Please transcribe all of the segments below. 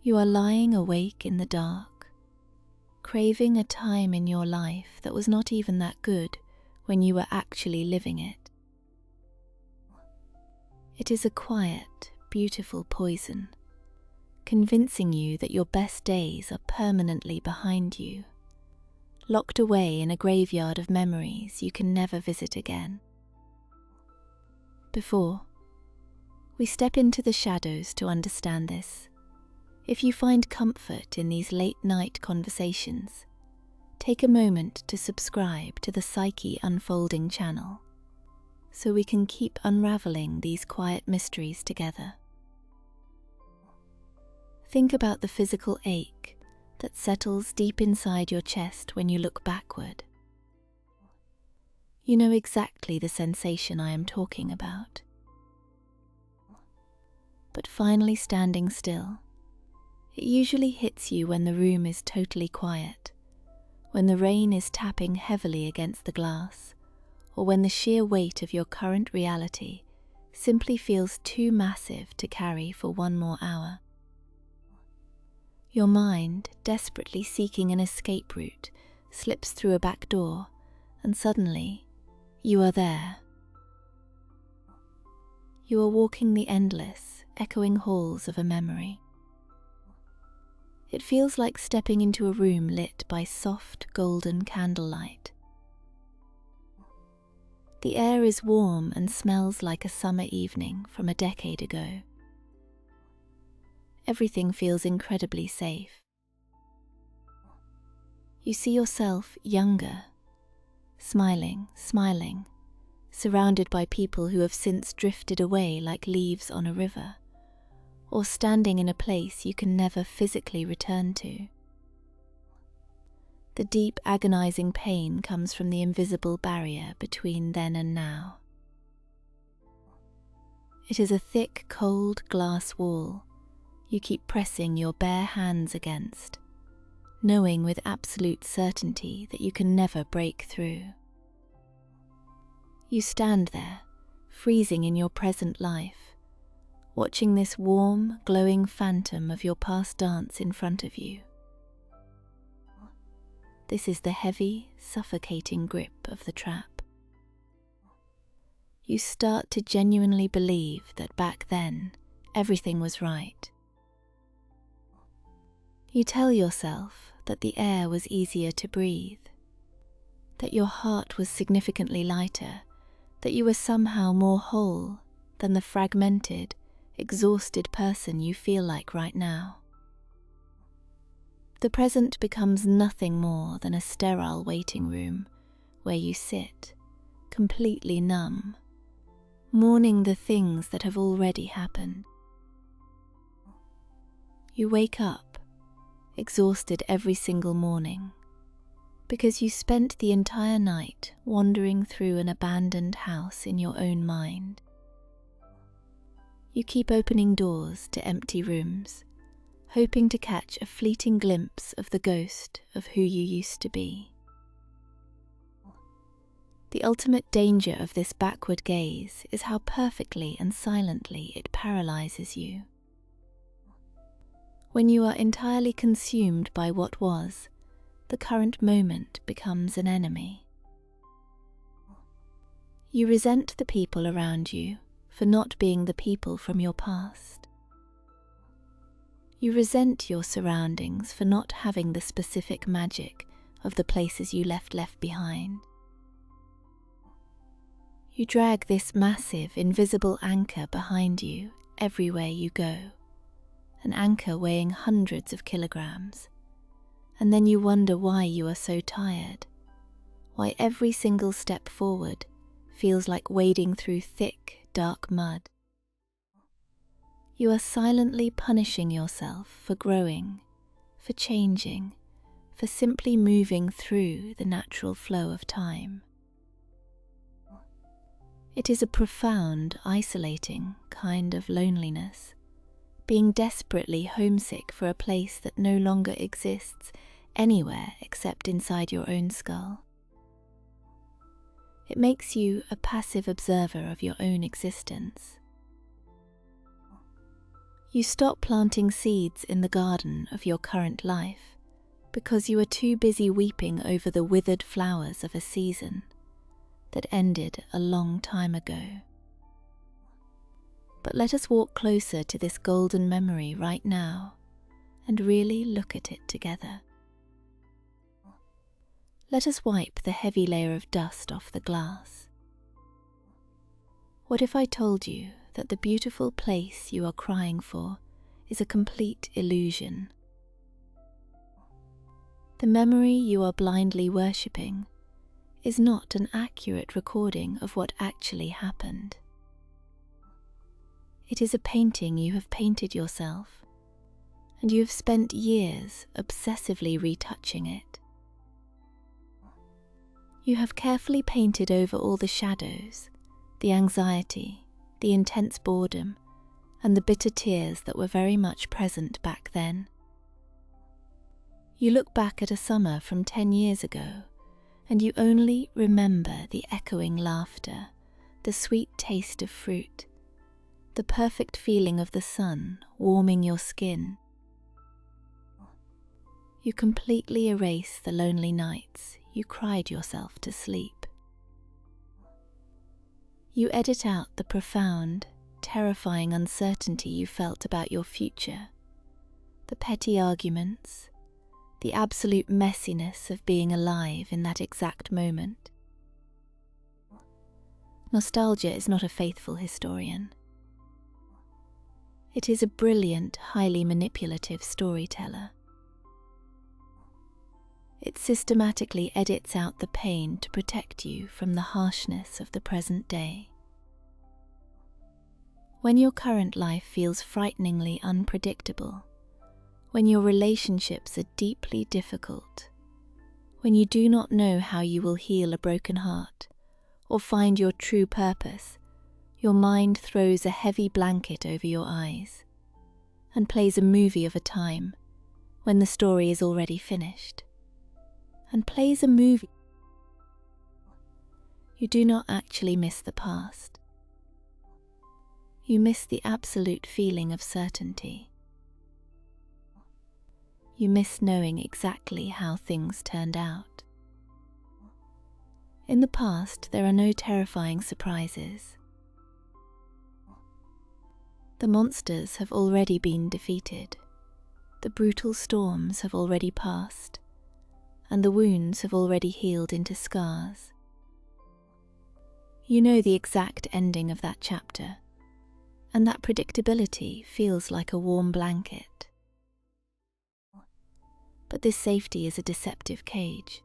You are lying awake in the dark, craving a time in your life that was not even that good when you were actually living it. It is a quiet, beautiful poison, convincing you that your best days are permanently behind you, locked away in a graveyard of memories you can never visit again. Before we step into the shadows to understand this, if you find comfort in these late-night conversations, take a moment to subscribe to the Psyche Unfolding channel, so we can keep unraveling these quiet mysteries together. Think about the physical ache that settles deep inside your chest when you look backward. You know exactly the sensation I am talking about. But finally standing still, it usually hits you when the room is totally quiet, when the rain is tapping heavily against the glass, or when the sheer weight of your current reality simply feels too massive to carry for one more hour. Your mind, desperately seeking an escape route, slips through a back door, and suddenly, you are there. You are walking the endless, echoing halls of a memory. It feels like stepping into a room lit by soft, golden candlelight. The air is warm and smells like a summer evening from a decade ago. Everything feels incredibly safe. You see yourself younger, smiling, surrounded by people who have since drifted away like leaves on a river, or standing in a place you can never physically return to. The deep, agonizing pain comes from the invisible barrier between then and now. It is a thick, cold glass wall you keep pressing your bare hands against, knowing with absolute certainty that you can never break through. You stand there, freezing in your present life, watching this warm, glowing phantom of your past dance in front of you. This is the heavy, suffocating grip of the trap. You start to genuinely believe that back then, everything was right. You tell yourself that the air was easier to breathe, that your heart was significantly lighter, that you were somehow more whole than the fragmented, exhausted person you feel like right now. The present becomes nothing more than a sterile waiting room where you sit, completely numb, mourning the things that have already happened. You wake up, exhausted every single morning, because you spent the entire night wandering through an abandoned house in your own mind. You keep opening doors to empty rooms, hoping to catch a fleeting glimpse of the ghost of who you used to be. The ultimate danger of this backward gaze is how perfectly and silently it paralyzes you. When you are entirely consumed by what was, the current moment becomes an enemy. You resent the people around you for not being the people from your past. You resent your surroundings for not having the specific magic of the places you left behind. You drag this massive, invisible anchor behind you everywhere you go, an anchor weighing hundreds of kilograms, and then you wonder why you are so tired, why every single step forward feels like wading through thick, dark mud. You are silently punishing yourself for growing, for changing, for simply moving through the natural flow of time. It is a profound, isolating kind of loneliness, being desperately homesick for a place that no longer exists anywhere except inside your own skull. It makes you a passive observer of your own existence. You stop planting seeds in the garden of your current life because you are too busy weeping over the withered flowers of a season that ended a long time ago. But let us walk closer to this golden memory right now and really look at it together. Let us wipe the heavy layer of dust off the glass. What if I told you that the beautiful place you are crying for is a complete illusion? The memory you are blindly worshipping is not an accurate recording of what actually happened. It is a painting you have painted yourself, and you have spent years obsessively retouching it. You have carefully painted over all the shadows, the anxiety, the intense boredom, and the bitter tears that were very much present back then. You look back at a summer from 10 years ago, and you only remember the echoing laughter, the sweet taste of fruit, the perfect feeling of the sun warming your skin. You completely erase the lonely nights you cried yourself to sleep. You edit out the profound, terrifying uncertainty you felt about your future, the petty arguments, the absolute messiness of being alive in that exact moment. Nostalgia is not a faithful historian. It is a brilliant, highly manipulative storyteller. It systematically edits out the pain to protect you from the harshness of the present day. When your current life feels frighteningly unpredictable, when your relationships are deeply difficult, when you do not know how you will heal a broken heart or find your true purpose, your mind throws a heavy blanket over your eyes and plays a movie of a time when the story is already finished. And plays a movie. You do not actually miss the past. You miss the absolute feeling of certainty. You miss knowing exactly how things turned out. In the past, there are no terrifying surprises. The monsters have already been defeated. The brutal storms have already passed, and the wounds have already healed into scars. You know the exact ending of that chapter, and that predictability feels like a warm blanket. But this safety is a deceptive cage.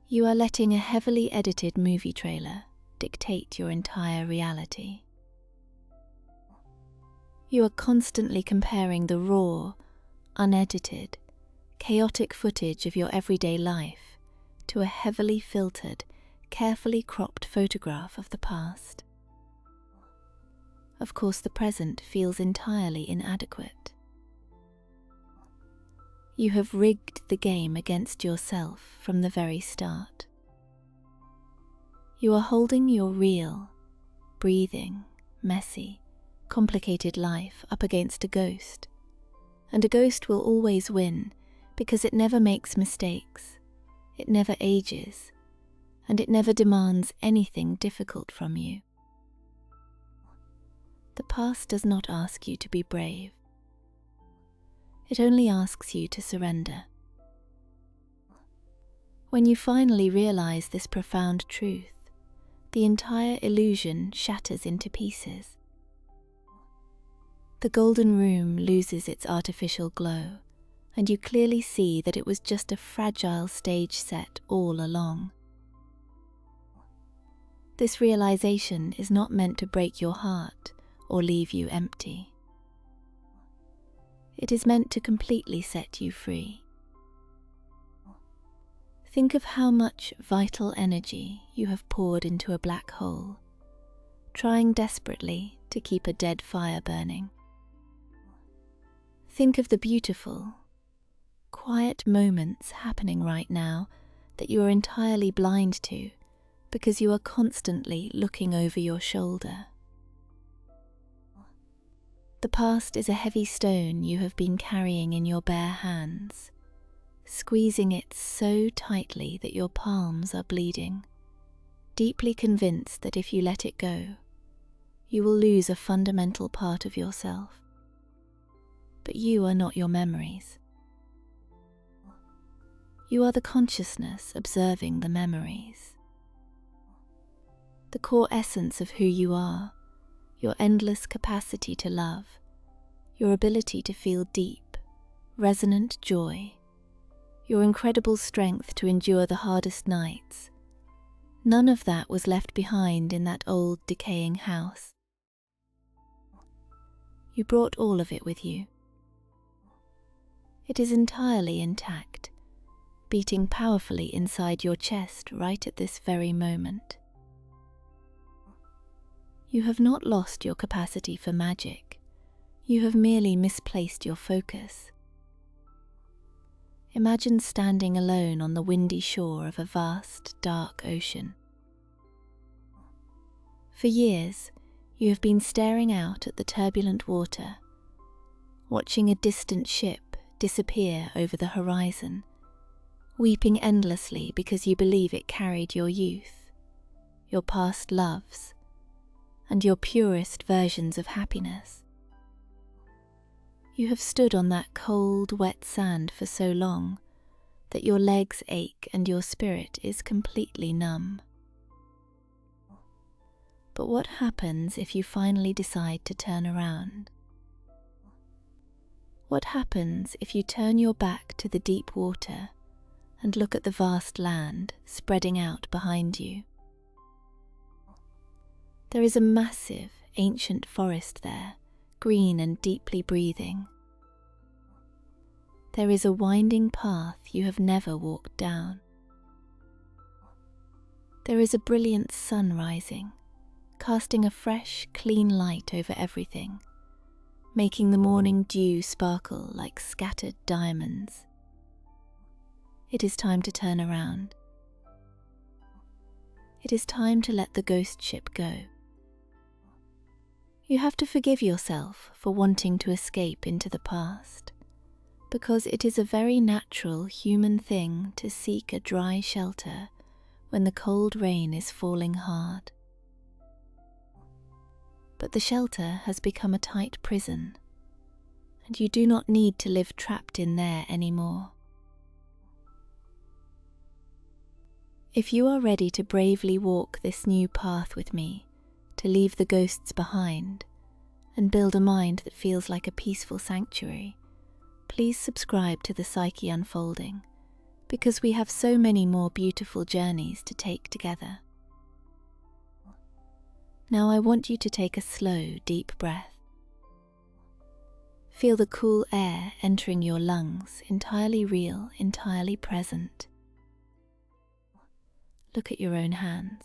You are letting a heavily edited movie trailer dictate your entire reality. You are constantly comparing the raw, unedited, chaotic footage of your everyday life to a heavily filtered, carefully cropped photograph of the past. Of course, the present feels entirely inadequate. You have rigged the game against yourself from the very start. You are holding your real, breathing, messy, complicated life up against a ghost, and a ghost will always win because it never makes mistakes, it never ages, and it never demands anything difficult from you. The past does not ask you to be brave. It only asks you to surrender. When you finally realize this profound truth, the entire illusion shatters into pieces. The golden room loses its artificial glow, and you clearly see that it was just a fragile stage set all along. This realization is not meant to break your heart or leave you empty. It is meant to completely set you free. Think of how much vital energy you have poured into a black hole, trying desperately to keep a dead fire burning. Think of the beautiful, quiet moments happening right now that you are entirely blind to because you are constantly looking over your shoulder. The past is a heavy stone you have been carrying in your bare hands, squeezing it so tightly that your palms are bleeding, deeply convinced that if you let it go, you will lose a fundamental part of yourself. But you are not your memories. You are the consciousness observing the memories. The core essence of who you are, your endless capacity to love, your ability to feel deep, resonant joy, your incredible strength to endure the hardest nights. None of that was left behind in that old, decaying house. You brought all of it with you. It is entirely intact, beating powerfully inside your chest right at this very moment. You have not lost your capacity for magic. You have merely misplaced your focus. Imagine standing alone on the windy shore of a vast, dark ocean. For years, you have been staring out at the turbulent water, watching a distant ship disappear over the horizon, weeping endlessly because you believe it carried your youth, your past loves, and your purest versions of happiness. You have stood on that cold, wet sand for so long that your legs ache and your spirit is completely numb. But what happens if you finally decide to turn around? What happens if you turn your back to the deep water and look at the vast land spreading out behind you? There is a massive, ancient forest there, green and deeply breathing. There is a winding path you have never walked down. There is a brilliant sun rising, casting a fresh, clean light over everything, making the morning dew sparkle like scattered diamonds. It is time to turn around. It is time to let the ghost ship go. You have to forgive yourself for wanting to escape into the past, because it is a very natural human thing to seek a dry shelter when the cold rain is falling hard. But the shelter has become a tight prison, and you do not need to live trapped in there anymore. If you are ready to bravely walk this new path with me, to leave the ghosts behind, and build a mind that feels like a peaceful sanctuary, please subscribe to the Psyche Unfolding, because we have so many more beautiful journeys to take together. Now I want you to take a slow, deep breath. Feel the cool air entering your lungs, entirely real, entirely present. Look at your own hands.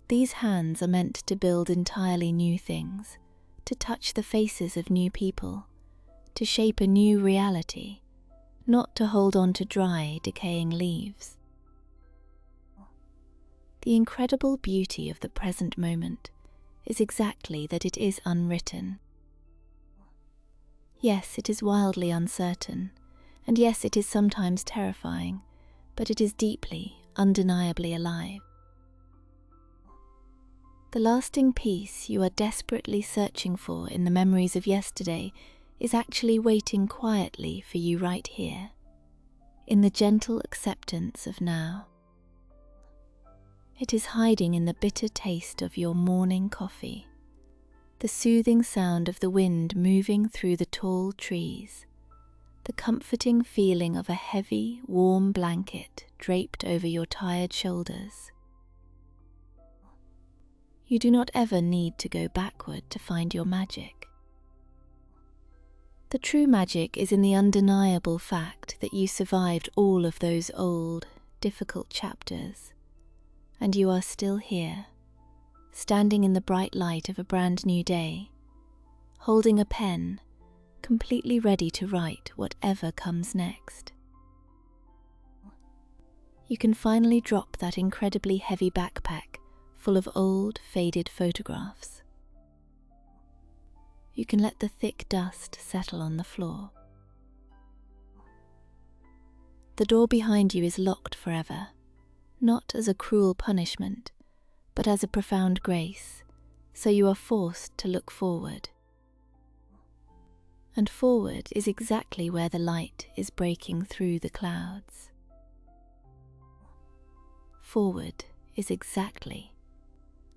These hands are meant to build entirely new things, to touch the faces of new people, to shape a new reality, not to hold on to dry, decaying leaves. The incredible beauty of the present moment is exactly that it is unwritten. Yes, it is wildly uncertain, and yes, it is sometimes terrifying, but it is deeply, undeniably alive. The lasting peace you are desperately searching for in the memories of yesterday is actually waiting quietly for you right here, in the gentle acceptance of now. It is hiding in the bitter taste of your morning coffee, the soothing sound of the wind moving through the tall trees, the comforting feeling of a heavy, warm blanket draped over your tired shoulders. You do not ever need to go backward to find your magic. The true magic is in the undeniable fact that you survived all of those old, difficult chapters, and you are still here, standing in the bright light of a brand new day, holding a pen, completely ready to write whatever comes next. You can finally drop that incredibly heavy backpack full of old, faded photographs. You can let the thick dust settle on the floor. The door behind you is locked forever, not as a cruel punishment, but as a profound grace, so you are forced to look forward. And forward is exactly where the light is breaking through the clouds. Forward is exactly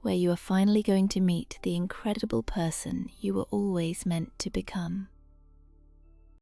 where you are finally going to meet the incredible person you were always meant to become.